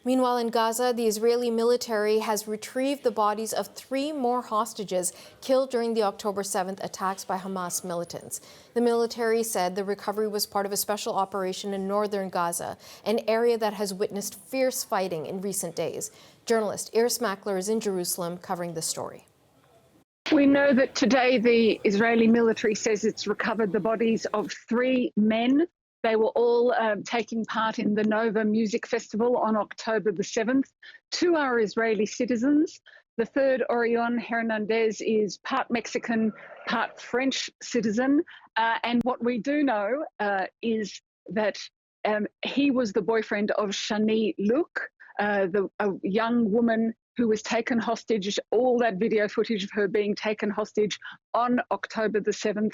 Meanwhile, in Gaza, the Israeli military has retrieved the bodies of 3 more hostages killed during the October 7th attacks by Hamas militants. The military said the recovery was part of a special operation in northern Gaza, an area that has witnessed fierce fighting in recent days. Journalist Iris Mackler is in Jerusalem covering the story. We know that today the Israeli military says it's recovered the bodies of 3 men. They were all taking part in the Nova Music Festival on October the 7th. 2 are Israeli citizens. The third, Orion Hernandez, is part Mexican, part French citizen. And what we do know is that he was the boyfriend of Shani Luke, a young woman who was taken hostage, all that video footage of her being taken hostage on October the 7th.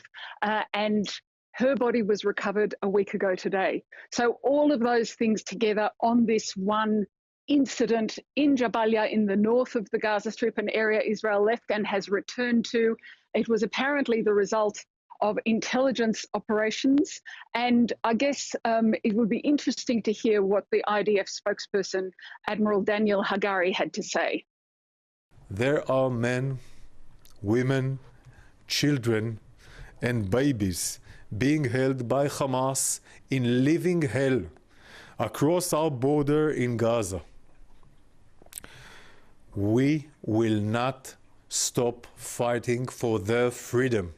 And her body was recovered a week ago today. So all of those things together on this one incident in Jabalia in the north of the Gaza Strip, an area Israel left and has returned to. It was apparently the result of intelligence operations. And I guess it would be interesting to hear what the IDF spokesperson, Admiral Daniel Hagari, had to say. There are men, women, children, and babies being held by Hamas in living hell across our border in Gaza. We will not stop fighting for their freedom.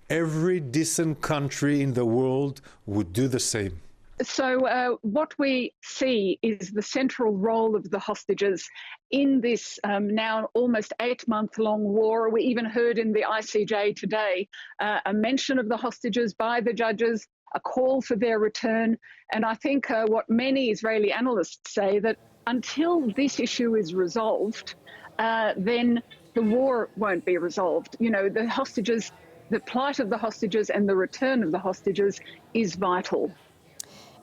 Every decent country in the world would do the same. So what we see is the central role of the hostages in this now almost 8-month-long war. We even heard in the ICJ today a mention of the hostages by the judges, a call for their return. And I think what many Israeli analysts say, that until this issue is resolved, then the war won't be resolved. You know, the hostages, the plight of the hostages and the return of the hostages is vital.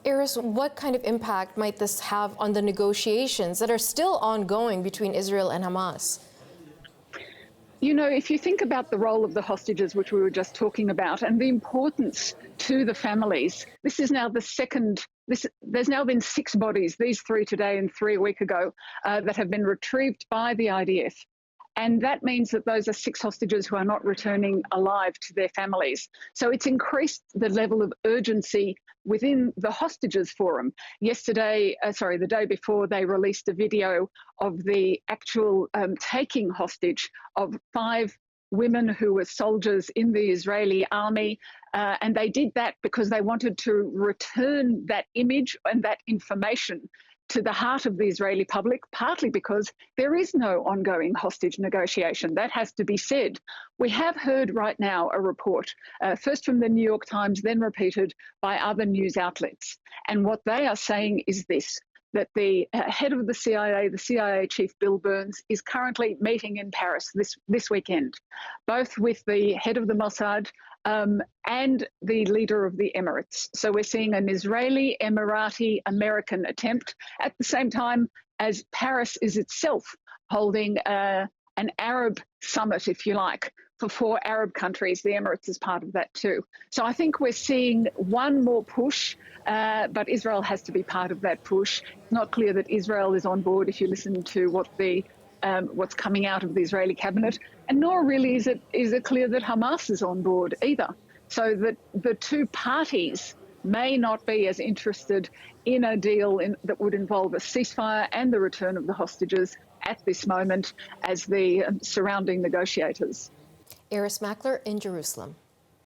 Iris, what kind of impact might this have on the negotiations that are still ongoing between Israel and Hamas? You know, if you think about the role of the hostages, which we were just talking about, and the importance to the families, this is now the second, there's now been 6 bodies, these 3 today and 3 a week ago, that have been retrieved by the IDF. And that means that those are 6 hostages who are not returning alive to their families. So it's increased the level of urgency within the hostages forum. The day before, they released a video of the actual taking hostage of 5 women who were soldiers in the Israeli army. And they did that because they wanted to return that image and that information to the heart of the Israeli public, partly because there is no ongoing hostage negotiation. That has to be said. We have heard right now a report, first from the New York Times, then repeated by other news outlets. And what they are saying is this, that the head of the CIA chief Bill Burns, is currently meeting in Paris this weekend, both with the head of the Mossad and the leader of the Emirates. So we're seeing an Israeli, Emirati, American attempt at the same time as Paris is itself holding an Arab summit, if you like, for 4 Arab countries. The Emirates is part of that too. So I think we're seeing one more push, but Israel has to be part of that push. It's not clear that Israel is on board if you listen to what's coming out of the Israeli cabinet, and nor really is it clear that Hamas is on board either. So that the 2 parties may not be as interested in a deal that would involve a ceasefire and the return of the hostages at this moment as the surrounding negotiators. Iris Mackler in Jerusalem.